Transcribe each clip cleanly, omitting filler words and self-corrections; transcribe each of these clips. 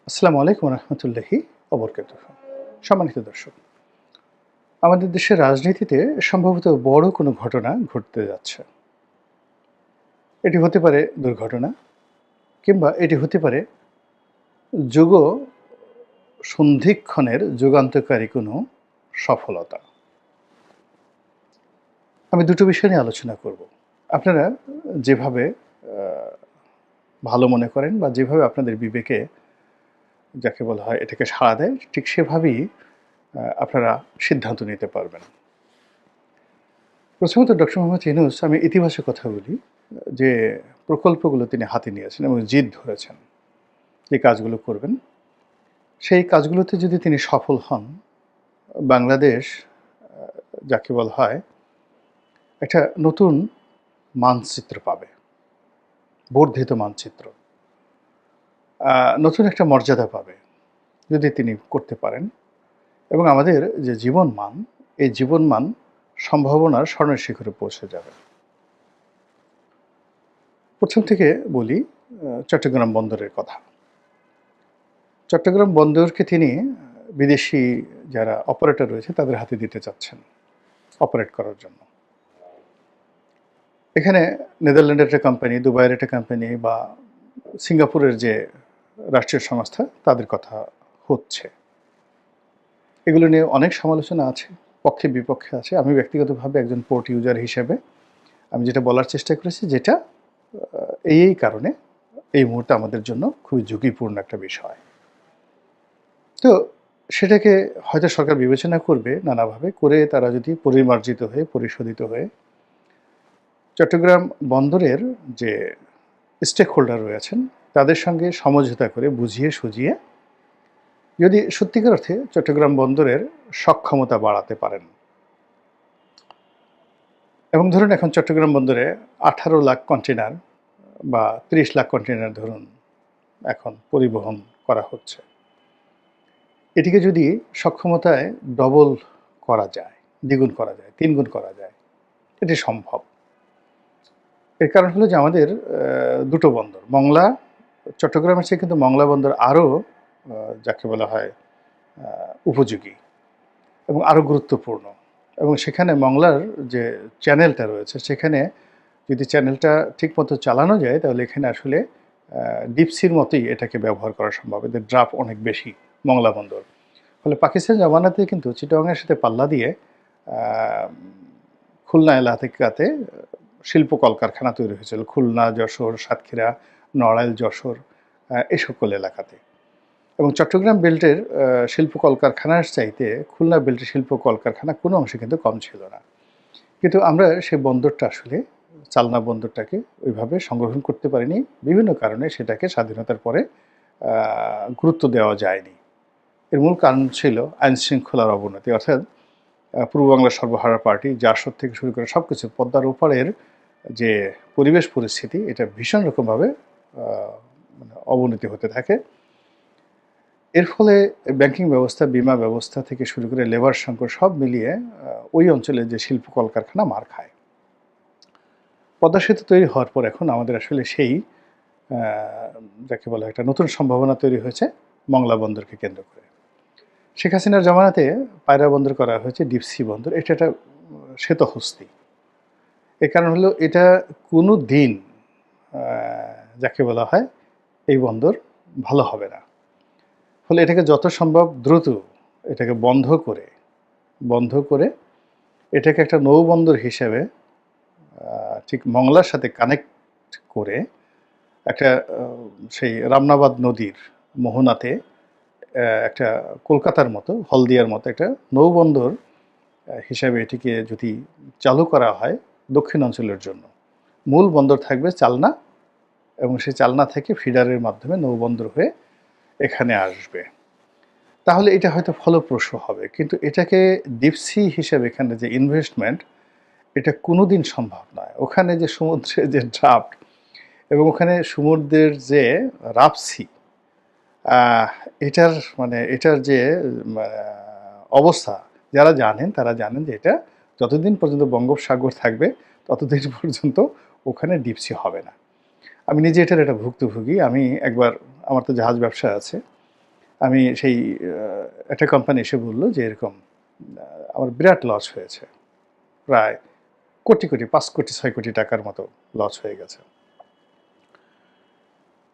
আসসালামু আলাইকুম রহমতুল্লাহি ওবরকাতুহ। সম্মানিত দর্শক, আমাদের দেশের রাজনীতিতে সম্ভবত বড় কোনো ঘটনা ঘটতে যাচ্ছে। এটি হতে পারে দুর্ঘটনা, কিংবা এটি হতে পারে যুগ সন্ধিক্ষণের যুগান্তকারী কোনো সফলতা। আমি দুটো বিষয় নিয়ে আলোচনা করব। আপনারা যেভাবে ভালো মনে করেন বা যেভাবে আপনাদের বিবেকে যাকে বলা হয় এটাকে সাড়া দেয়, ঠিক সেভাবেই আপনারা সিদ্ধান্ত নিতে পারবেন। প্রথমত ডক্টর মোহাম্মদ ইউনূস, আমি ইতিবাচক কথা বলি, যে প্রকল্পগুলো তিনি হাতে নিয়েছেন এবং জিদ ধরেছেন যে কাজগুলো করবেন, সেই কাজগুলোতে যদি তিনি সফল হন, বাংলাদেশ যাকে বলা হয় একটা নতুন মানচিত্র পাবে, বর্ধিত মানচিত্র, নতুন একটা মর্যাদা পাবে যদি তিনি করতে পারেন। এবং আমাদের যে জীবনমান, এই জীবনমান সম্ভাবনার স্বর্ণের শিখরে পৌঁছে যাবে। প্রথম থেকে বলি চট্টগ্রাম বন্দরের কথা। চট্টগ্রাম বন্দরকে তিনি বিদেশি যারা অপারেটর রয়েছে তাদের হাতে দিতে চাচ্ছেন অপারেট করার জন্য। এখানে নেদারল্যান্ডের একটা কোম্পানি, দুবাইয়ের একটা কোম্পানি বা সিঙ্গাপুরের যে রাষ্ট্রীয় সংস্থা, তাদের কথা হচ্ছে। এগুলো নিয়ে অনেক সমালোচনা আছে, পক্ষে বিপক্ষে আছে। আমি ব্যক্তিগতভাবে একজন পোর্ট ইউজার হিসেবে আমি যেটা বলার চেষ্টা করেছি, যেটা এই কারণে এই মুহূর্তে আমাদের জন্য খুবই ঝুঁকিপূর্ণ একটা বিষয়। তো সেটাকে হয়তো সরকার বিবেচনা করবে নানাভাবে করে, তারা যদি পরিমার্জিত হয়ে পরিশোধিত হয়ে চট্টগ্রাম বন্দরের যে স্টেক হোল্ডার রয়েছেন তাদের সঙ্গে সমঝোতা করে বুঝিয়ে সুঝিয়ে যদি সত্যিকার অর্থে চট্টগ্রাম বন্দরের সক্ষমতা বাড়াতে পারেন। এবং ধরুন এখন চট্টগ্রাম বন্দরে 18 লাখ কন্টেনার বা 30 লাখ কন্টেনার ধরুন এখন পরিবহন করা হচ্ছে। এটিকে যদি সক্ষমতায় ডবল করা যায়, দ্বিগুণ করা যায়, তিনগুণ করা যায়, এটি সম্ভব। এর কারণ হলো যে আমাদের দুটো বন্দর, মংলা, চট্টগ্রামের চেয়ে কিন্তু মংলা বন্দর আরও যাকে বলা হয় উপযোগী এবং আরও গুরুত্বপূর্ণ। এবং সেখানে মংলার যে চ্যানেলটা রয়েছে, সেখানে যদি চ্যানেলটা ঠিকমতো চালানো যায় তাহলে এখানে আসলে ডিপসির মতোই এটাকে ব্যবহার করা সম্ভব। এদের ড্রাফট অনেক বেশি মংলা বন্দর। ফলে পাকিস্তান জমানাতে কিন্তু চিটাগংয়ের সাথে পাল্লা দিয়ে খুলনা এলাকাতে শিল্প কলকারখানা তৈরি হয়েছিল। খুলনা, যশোর, সাতক্ষীরা, নড়াইল, যশোর, এই সকল এলাকাতে। এবং চট্টগ্রাম বেল্টের শিল্প কলকারখানার চাইতে খুলনা বেল্টের শিল্প কলকারখানা কোনো অংশে কিন্তু কম ছিল না। কিন্তু আমরা সেই বন্দরটা আসলে, চালনা বন্দরটাকে ওইভাবে সংরক্ষণ করতে পারিনি। বিভিন্ন কারণে সেটাকে স্বাধীনতার পরে গুরুত্ব দেওয়া যায়নি। এর মূল কারণ ছিল আইনশৃঙ্খলার অবনতি, অর্থাৎ পূর্ব বাংলার সর্বহারা পার্টি, জাসদ থেকে শুরু করে সব কিছু, পদ্মার ওপারের যে পরিবেশ পরিস্থিতি, এটা ভীষণ রকমভাবে মানে অবনতি হতে থাকে। এর ফলে ব্যাংকিং ব্যবস্থা, বিমা ব্যবস্থা থেকে শুরু করে লেবার সংকট সব মিলিয়ে ওই অঞ্চলে যে শিল্প কলকারখানা মার খায়। পদ্মা সেতু তৈরি হওয়ার পর এখন আমাদের আসলে সেই যাকে বলা একটা নতুন সম্ভাবনা তৈরি হয়েছে মংলা বন্দরকে কেন্দ্র করে। শেখ হাসিনার জমানাতে পায়রা বন্দর করা হয়েছে, ডিপসি বন্দর। এটা একটা শ্বেতহস্তি। এর কারণ হলো এটা কোনো দিন যাকে বলা হয় এই বন্দর ভালো হবে না। ফলে এটাকে যত সম্ভব দ্রুত এটাকে বন্ধ করে এটাকে একটা নৌবন্দর হিসেবে ঠিক মংলার সাথে কানেক্ট করে একটা সেই রামনাবাদ নদীর মোহনাতে একটা কলকাতার মতো, হলদিয়ার মতো একটা নৌবন্দর হিসাবে এটিকে যদি চালু করা হয় দক্ষিণ অঞ্চলের জন্য। মূল বন্দর থাকবে চালনা, এবং সেই চালনা থেকে ফিডারের মাধ্যমে নৌবন্দর হয়ে এখানে আসবে। তাহলে এটা হয়তো ফলপ্রসূ হবে। কিন্তু এটাকে ডিপসি হিসেবে এখানে যে ইনভেস্টমেন্ট, এটা কোনোদিন সম্ভব নয়। ওখানে যে সমুদ্রের যে ড্রাফট এবং ওখানে সমুদ্রের যে রাপসি, এটার যে অবস্থা, যারা জানেন তারা জানেন যে এটা যতদিন পর্যন্ত বঙ্গোপসাগর থাকবে ততদিন পর্যন্ত ওখানে ডিপসি হবে না। আমি নিজে এটার একটা ভুক্তভোগী। আমি একবার, আমার তো জাহাজ ব্যবসা আছে, আমি সেই একটা কোম্পানি এসে বলল যে এরকম আমার বিরাট লস হয়েছে, প্রায় কোটি কোটি ৫ কোটি ৬ কোটি টাকার মতো লস হয়ে গেছে।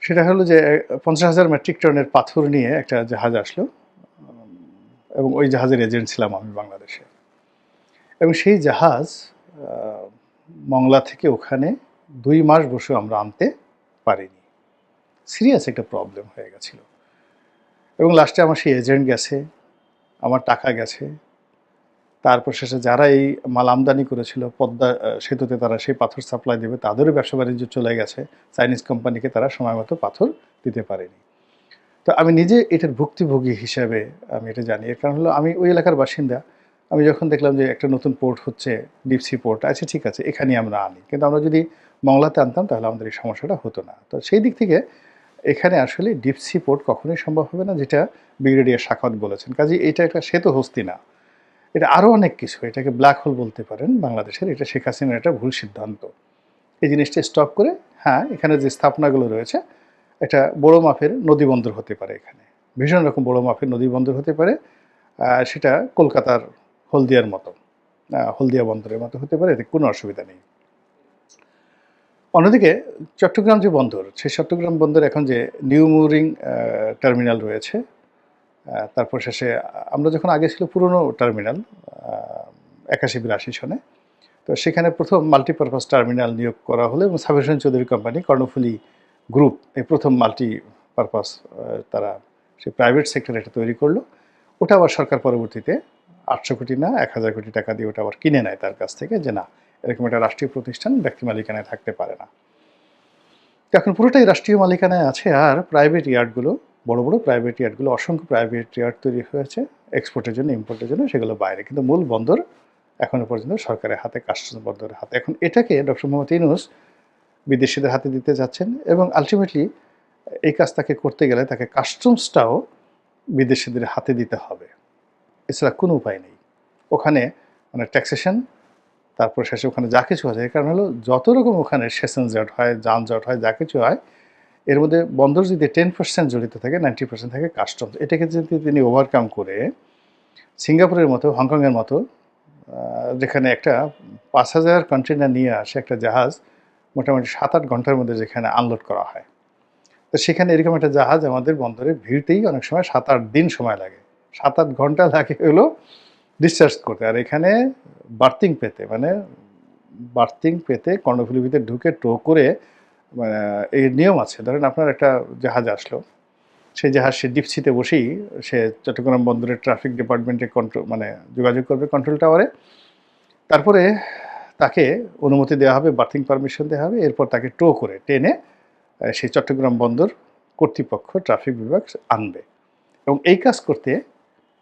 সেটা হলো যে ৫০,০০০ মেট্রিক টনের পাথর নিয়ে একটা জাহাজ আসলো, এবং ওই জাহাজের এজেন্ট ছিলাম আমি বাংলাদেশে। এবং সেই জাহাজ মংলা থেকে ওখানে ২ মাস বসেও আমরা আনতে পারিনি। সিরিয়াস একটা প্রবলেম হয়ে গেছিল। এবং লাস্টে আমার সেই এজেন্ট গেছে, আমার টাকা গেছে। তারপর শেষে যারা এই মাল আমদানি করেছিল পদ্মা সেতুতে, তারা সেই পাথর সাপ্লাই দেবে, তাদেরও ব্যবসা বাণিজ্য চলে গেছে। চাইনিজ কোম্পানিকে তারা সময় মতো পাথর দিতে পারেনি। তো আমি নিজে এটার ভুক্তভোগী হিসাবে আমি এটা জানি। এর কারণ হলো আমি ওই এলাকার বাসিন্দা। আমি যখন দেখলাম যে একটা নতুন পোর্ট হচ্ছে, ডিপ সি পোর্ট, আচ্ছা ঠিক আছে এখানেই আমরা আনি। কিন্তু আমরা যদি মংলাতে আনতাম তাহলে আমাদের এই সমস্যাটা হতো না। তো সেই দিক থেকে এখানে আসলে ডিপ সি পোর্ট কখনোই সম্ভব হবে না, যেটা ব্রিগেডিয়ার সাখাওয়াত বলেছেন। কাজেই এটা একটা শ্বেত হস্তি না। এটা আরও অনেক কিছু। এটাকে ব্ল্যাক হোল বলতে পারেন বাংলাদেশের। এটা শেখ হাসিনার একটা ভুল সিদ্ধান্ত। এই জিনিসটা স্টপ করে, হ্যাঁ, এখানে যে স্থাপনাগুলো রয়েছে, একটা বড় মাপের নদীবন্দর হতে পারে এখানে। ভীষণ রকম বড় মাপের নদীবন্দর হতে পারে। সেটা কলকাতার হলদিয়ার মতো, হলদিয়া বন্দরের মতো হতে পারে, এতে কোনো অসুবিধা নেই। অন্যদিকে চট্টগ্রাম যে বন্দর, সেই চট্টগ্রাম বন্দরে এখন যে নিউ মুরিং টার্মিনাল রয়েছে, তারপর শেষে আমরা যখন আগে ছিল পুরনো টার্মিনাল ৮১-৮২ সনে, তো সেখানে প্রথম মাল্টিপারপাস টার্মিনাল নিয়োগ করা হলো এবং সাবির হোসেন চৌধুরী কোম্পানি, কর্ণফুলী গ্রুপ, এই প্রথম মাল্টিপারপাস তারা সেই প্রাইভেট সেক্টরে এটা তৈরি করলো। ওটা আবার সরকার পরবর্তীতে ৮০০ কোটি না ১,০০০ কোটি টাকা দিয়ে ওটা আবার কিনে নেয় তার কাছ থেকে, যে না, এরকম একটা রাষ্ট্রীয় প্রতিষ্ঠান ব্যক্তি মালিকানায় থাকতে পারে না। তো এখন পুরোটাই রাষ্ট্রীয় মালিকানায় আছে। আর প্রাইভেট ইয়ার্ডগুলো, বড় বড় প্রাইভেট ইয়ার্ডগুলো, অসংখ্য প্রাইভেট ইয়ার্ড তৈরি হয়েছে এক্সপোর্টের জন্য, ইম্পোর্টের জন্য, সেগুলো বাইরে। কিন্তু মূল বন্দর এখনো পর্যন্ত সরকারের হাতে, কাস্টমস বন্দরের হাতে। এখন এটাকে ডক্টর মোহাম্মদ ইউনূস বিদেশিদের হাতে দিতে যাচ্ছেন, এবং আলটিমেটলি এই কাজ তাকে করতে গেলে তাকে কাস্টমসটাও বিদেশিদের হাতে দিতে হবে, এছাড়া কোনো উপায় নেই। ওখানে মানে ট্যাক্সেশন, তারপর শেষে ওখানে যা কিছু আছে, এর কারণ হলো যত রকম ওখানে সেশন জট হয়, যানজট হয়, যা কিছু হয়, এর মধ্যে বন্দর যদি 10% জড়িত থাকে, 90% থাকে কাস্টমস। এটাকে যদি তিনি ওভারকাম করে সিঙ্গাপুরের মতো, হংকংয়ের মতো, যেখানে একটা ৫,০০০ কন্টেনার নিয়ে আসে একটা জাহাজ, মোটামুটি ৭-৮ ঘন্টার মধ্যে যেখানে আনলোড করা হয়, তো সেখানে এরকম একটা জাহাজ আমাদের বন্দরে ভিড়তেই অনেক সময় ৭-৮ দিন সময় লাগে, ৭-৮ ঘন্টা লাগে হলো ডিসচার্জ করতে। আর এখানে বার্থিং পেতে কর্ণফুলীর ভিতরে ঢুকে টো করে, মানে এই নিয়ম আছে। ধরেন আপনার একটা জাহাজ আসলো, সেই জাহাজ সে ডিপসিতে বসেই সে চট্টগ্রাম বন্দরের ট্রাফিক ডিপার্টমেন্টে মানে যোগাযোগ করবে কন্ট্রোল টাওয়ারে। তারপরে তাকে অনুমতি দেওয়া হবে, বার্থিং পারমিশন দেওয়া হবে। এরপর তাকে টো করে টেনে সেই চট্টগ্রাম বন্দর কর্তৃপক্ষ, ট্রাফিক বিভাগ আনবে। এবং এই কাজ করতে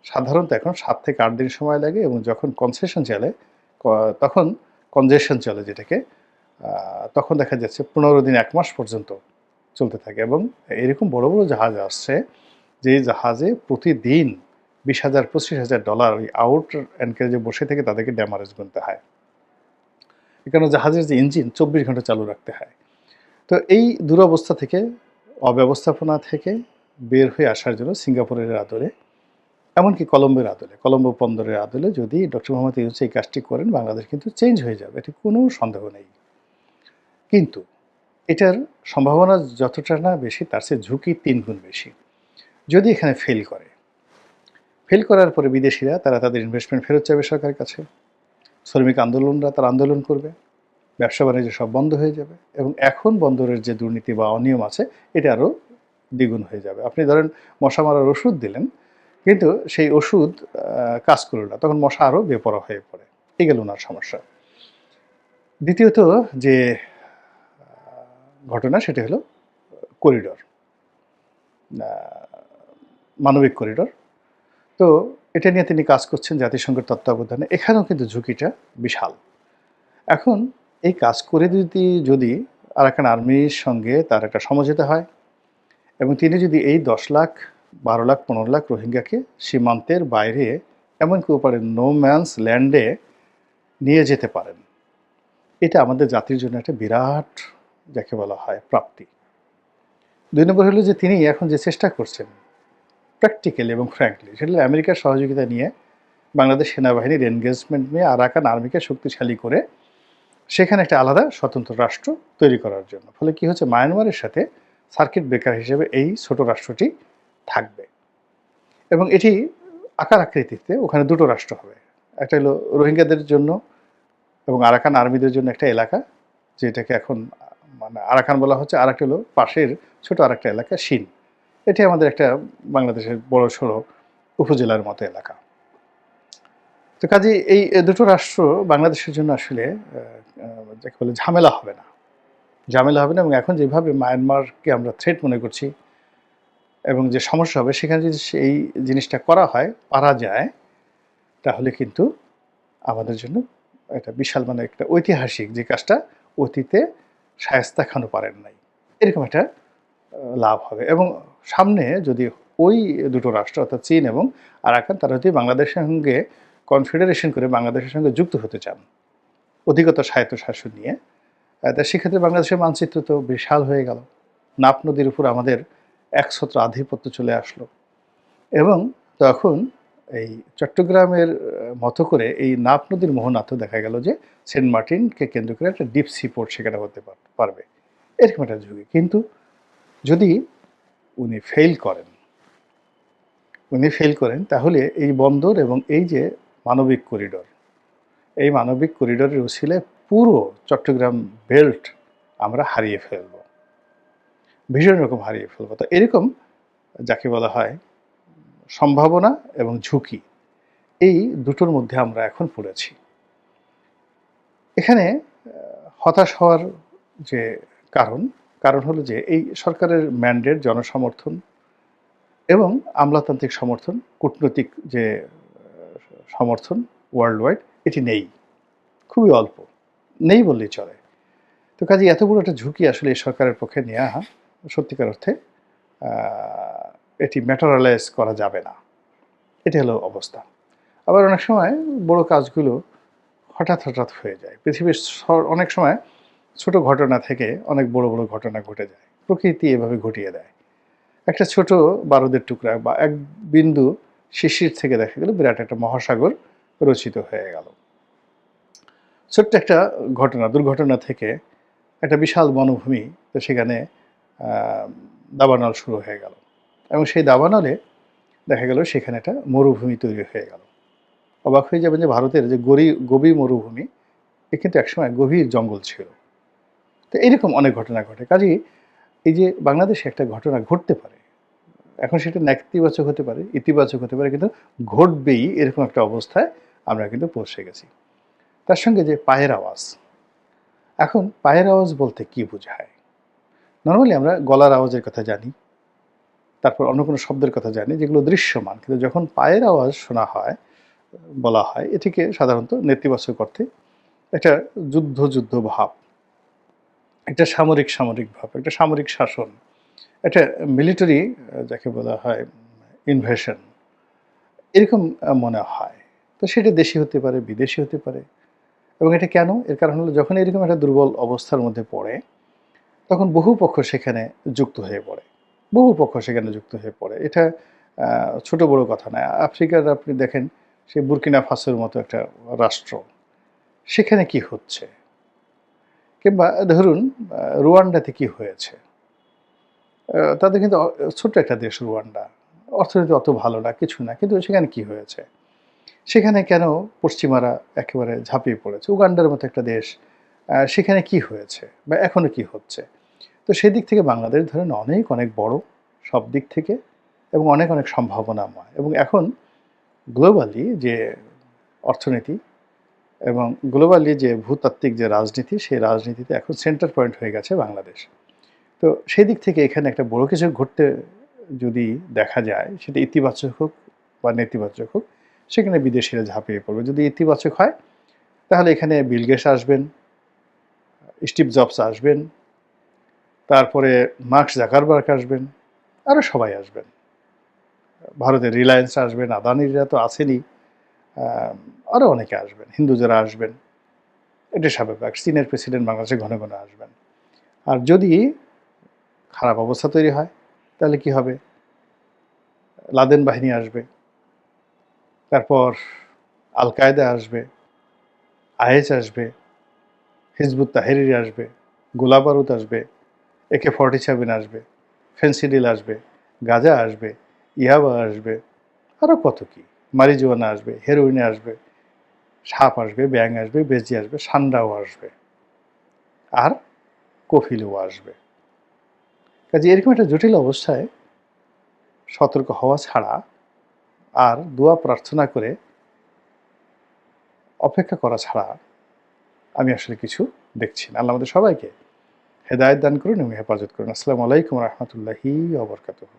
সাধারণত এখন ৭ থেকে ৮ দিন সময় লাগে। এবং যখন কনসেশন চলে, তখন কনজেশন চলে যেটাকে, তখন দেখা যাচ্ছে ১৫ দিন, ১ মাস পর্যন্ত চলতে থাকে। এবং এরকম বড় বড় জাহাজ আসছে, যে জাহাজে প্রতিদিন $২০,০০০, $২৫,০০০ ওই আউট অ্যানকারেজে বসে থেকে তাদেরকে ড্যামারেজ গুনতে হয়। এখানে জাহাজের যে ইঞ্জিন ২৪ ঘন্টা চালু রাখতে হয়। তো এই দুরবস্থা থেকে, অব্যবস্থাপনা থেকে বের হয়ে আসার জন্য সিঙ্গাপুরের আদলে, এমনকি কলম্বোর আদলে, কলম্বো বন্দরের আদলে যদি ডক্টর মোহাম্মদ ইউনূস এই কাজটি করেন, বাংলাদেশ কিন্তু চেঞ্জ হয়ে যাবে, এটি কোনো সন্দেহ নেই। কিন্তু এটার সম্ভাবনা যতটা না বেশি, তার চেয়ে ঝুঁকি ৩ গুণ বেশি। যদি এখানে ফেল করার পরে বিদেশিরা তারা তাদের ইনভেস্টমেন্ট ফেরত চাইবে সরকারের কাছে, শ্রমিক আন্দোলনরা তারা আন্দোলন করবে, ব্যবসা বাণিজ্য সব বন্ধ হয়ে যাবে, এবং এখন বন্দরের যে দুর্নীতি বা অনিয়ম আছে এটা আরও দ্বিগুণ হয়ে যাবে। আপনি ধরেন মশা মারার ওষুধ দিলেন, কিন্তু সেই ওষুধ কাজ করল না, তখন মশা আরও বেপরোয়া হয়ে পড়ে। এই গেল ওনার সমস্যা। দ্বিতীয়ত যে ঘটনা, সেটা হলো করিডর, মানবিক করিডর। তো এটা নিয়ে তিনি কাজ করছেন জাতিসংঘের তত্ত্বাবধানে। এখানেও কিন্তু ঝুঁকিটা বিশাল। এখন এই কাজ করে যদি আরাকান আর্মির সঙ্গে তার একটা সমঝোতা হয়, এবং তিনি যদি এই ১০ লাখ, ১২ লাখ, ১৫ লাখ রোহিঙ্গাকে সীমান্তের বাইরে, এমনকি ওপারে নো ম্যানস ল্যান্ডে নিয়ে যেতে পারেন, এটা আমাদের জাতির জন্য একটা বিরাট, যাকে বলা হয়, প্রাপ্তি। ২ নম্বর হলো যে তিনি এখন যে চেষ্টা করছেন, প্র্যাকটিক্যালি এবং ফ্র্যাঙ্কলি, সেটা হলো আমেরিকার সহযোগিতা নিয়ে বাংলাদেশ সেনাবাহিনীর এনগেজমেন্ট নিয়ে আরাকান আর্মিকে শক্তিশালী করে সেখানে একটা আলাদা স্বতন্ত্র রাষ্ট্র তৈরি করার জন্য। ফলে কি হচ্ছে, মায়ানমারের সাথে সার্কিট ব্রেকার হিসেবে এই ছোট রাষ্ট্রটি থাকবে এবং এটি আকার আকৃতিতে ওখানে দুটো রাষ্ট্র হবে। একটা হলো রোহিঙ্গাদের জন্য এবং আরাকান আর্মিদের জন্য একটা এলাকা, যেটাকে এখন মানে আরাকান বলা হচ্ছে, আর একটা হলো পাশের ছোট আরেকটা এলাকা শিন। এটি আমাদের একটা বাংলাদেশের বড় সড়ো উপজেলার মতো এলাকা। তো কাজে এই দুটো রাষ্ট্র বাংলাদেশের জন্য আসলে যাকে বলে ঝামেলা হবে না, ঝামেলা হবে না। এবং এখন যেভাবে মায়ানমারকে আমরা থ্রেট মনে করছি এবং যে সমস্যা হবে, সেখানে যদি সেই জিনিসটা করা হয়, পারা যায়, তাহলে কিন্তু আমাদের জন্য একটা বিশাল মানে একটা ঐতিহাসিক যে কাজটা অতীতে শায়েস্তা খানও পারেন নাই, এরকম একটা লাভ হবে। এবং সামনে যদি ওই দুটো রাষ্ট্র অর্থাৎ চীন এবং আরাকান তারা যদি বাংলাদেশের সঙ্গে কনফেডারেশন করে বাংলাদেশের সঙ্গে যুক্ত হতে চান অধিকতর স্বায়ত্তশাসন নিয়ে, তা সেক্ষেত্রে বাংলাদেশের মানচিত্র তো বিশাল হয়ে গেল। নাপ নদীর উপর আমাদের একছত্র আধিপত্য চলে আসলো এবং তখন এই চট্টগ্রামের মতো করে এই নাপ নদীর মোহনাতেও দেখা গেল যে সেন্ট মার্টিনকে কেন্দ্র করে একটা ডিপ সি পোর্ট সেখানে হতে পারবে, এরকম একটা ঝুঁকি। কিন্তু যদি উনি ফেল করেন তাহলে এই বন্দর এবং এই যে মানবিক করিডোর, এই মানবিক করিডোরের উছিলায় পুরো চট্টগ্রাম বেল্ট আমরা হারিয়ে ফেলব, ভীষণ রকম হারিয়ে ফেলবো। তো এরকম যাকে বলা হয় সম্ভাবনা এবং ঝুঁকি, এই দুটোর মধ্যে আমরা এখন পড়েছি। এখানে হতাশ হওয়ার যে কারণ হলো যে এই সরকারের ম্যান্ডেট, জনসমর্থন এবং আমলাতান্ত্রিক সমর্থন, কূটনৈতিক যে সমর্থন ওয়ার্ল্ড ওয়াইড, এটি নেই, খুবই অল্প, নেই বললেই চলে। তো কাজে এত বড় একটা ঝুঁকি আসলে এই সরকারের পক্ষে নেওয়া সত্যিকার অর্থে এটি ম্যাটারালাইজ করা যাবে না, এটা হলো অবস্থা। আবার অনেক সময় বড় কাজগুলো হঠাৎ হয়ে যায়। পৃথিবীর অনেক সময় ছোট ঘটনা থেকে অনেক বড় বড় ঘটনা ঘটে যায়, প্রকৃতি এভাবে ঘটিয়ে দেয়। একটা ছোট বারুদের টুকরা বা এক বিন্দু শিশির থেকে দেখা গেল বিরাট একটা মহাসাগর রচিত হয়ে গেল। ছোট্ট একটা দুর্ঘটনা থেকে একটা বিশাল বনভূমি, তো সেখানে দাবানল শুরু হয়ে গেল এবং সেই দাবানলে দেখা গেল সেখানে একটা মরুভূমি তৈরি হয়ে গেল। অবাক হয়ে যাবেন যে ভারতের যে গভী মরুভূমি, এ কিন্তু একসময় গভীর জঙ্গল ছিল। তো এইরকম অনেক ঘটনা ঘটে। কাজেই এই যে বাংলাদেশে একটা ঘটনা ঘটতে পারে, এখন সেটা নেতিবাচক হতে পারে, ইতিবাচক হতে পারে, কিন্তু ঘটবেই, এরকম একটা অবস্থায় আমরা কিন্তু পৌঁছে গেছি। তার সঙ্গে যে পায়ের আওয়াজ, এখন পায়ের আওয়াজ বলতে কি বোঝায়? নর্মালি আমরা গলার আওয়াজের কথা জানি, তারপর অন্য কোনো শব্দের কথা জানি যেগুলো দৃশ্যমান, কিন্তু যখন পায়ের আওয়াজ শোনা হয়, বলা হয়, এটিকে সাধারণত নেতিবাচক অর্থে একটা যুদ্ধ ভাব, একটা সামরিক ভাব, একটা সামরিক শাসন, একটা মিলিটারি যাকে বলা হয় ইনভেশন, এরকম মনে হয়। তো সেটা দেশি হতে পারে, বিদেশি হতে পারে। এবং এটা কেন? এর কারণ হলো যখন এরকম একটা দুর্বল অবস্থার মধ্যে পড়ে, তখন বহু পক্ষ সেখানে যুক্ত হয়ে পড়ে। এটা ছোট বড় কথা নয়। আফ্রিকার আপনি দেখেন, সেই বুর্কিনা ফাসোর মতো একটা রাষ্ট্র, সেখানে কি হচ্ছে? কিংবা ধরুন রুয়ান্ডাতে কি হয়েছে? তাদের কিন্তু ছোট্ট একটা দেশ রুয়ান্ডা, অর্থনীতি অত ভালো না, কিছু না, কিন্তু সেখানে কি হয়েছে? সেখানে কেন পশ্চিমারা একেবারে ঝাঁপিয়ে পড়েছে? উগান্ডার মতো একটা দেশ, সেখানে কি হয়েছে বা এখনো কি হচ্ছে? তো সেদিক থেকে বাংলাদেশ ধরেন অনেক বড় সব দিক থেকে এবং অনেক সম্ভাবনাময়। এবং এখন গ্লোবালি যে অর্থনীতি এবং গ্লোবালি যে ভূতাত্ত্বিক যে রাজনীতি, সেই রাজনীতিতে এখন সেন্টার পয়েন্ট হয়ে গেছে বাংলাদেশ। তো সেই দিক থেকে এখানে একটা বড় কিছু ঘটতে যদি দেখা যায়, সেটা ইতিবাচক হোক বা নেতিবাচক হোক, সেখানে বিদেশিরা ঝাঁপিয়ে পড়বে। যদি ইতিবাচক হয়, তাহলে এখানে বিল গেটস আসবেন, স্টিভ জবস আসবেন, তারপরে মার্ক জাকারবার্গ আসবেন, আরও সবাই আসবেন। ভারতের রিলায়েন্স আসবেন, আদানিরা তো আছেনই, আরও অনেকে আসবেন, হিন্দুজারা আসবেন, এটা স্বাভাবিক। চীনের প্রেসিডেন্ট বাংলাদেশে ঘন আসবেন। আর যদি খারাপ অবস্থা তৈরি হয়, তাহলে কি হবে? লাদেন বাহিনী আসবে, তারপর আল কায়দা আসবে, আইএস আসবে, হিজবুত তাহরির আসবে, গোলাবারুদ আসবে, AK-47 আসবে, ফেন্সিডিল আসবে, গাঁজা আসবে, ইয়াবা আসবে, আরও কত কি, মারিজুয়ানা আসবে, হেরোইন আসবে, সাপ আসবে, ব্যাঙ আসবে, বেজি আসবে, সান্ডাও আসবে, আর কফিলও আসবে। কাজে এরকম একটা জটিল অবস্থায় সতর্ক হওয়া ছাড়া আর দোয়া প্রার্থনা করে অপেক্ষা করা ছাড়া আমি আসলে কিছু দেখছি না। আল্লাহ আমাদের সবাইকে হেদায়েত দান করুন এবং হেফাজত করুন। আসসালামু আলাইকুম ওয়া রাহমাতুল্লাহি ওয়া বারাকাতুহু।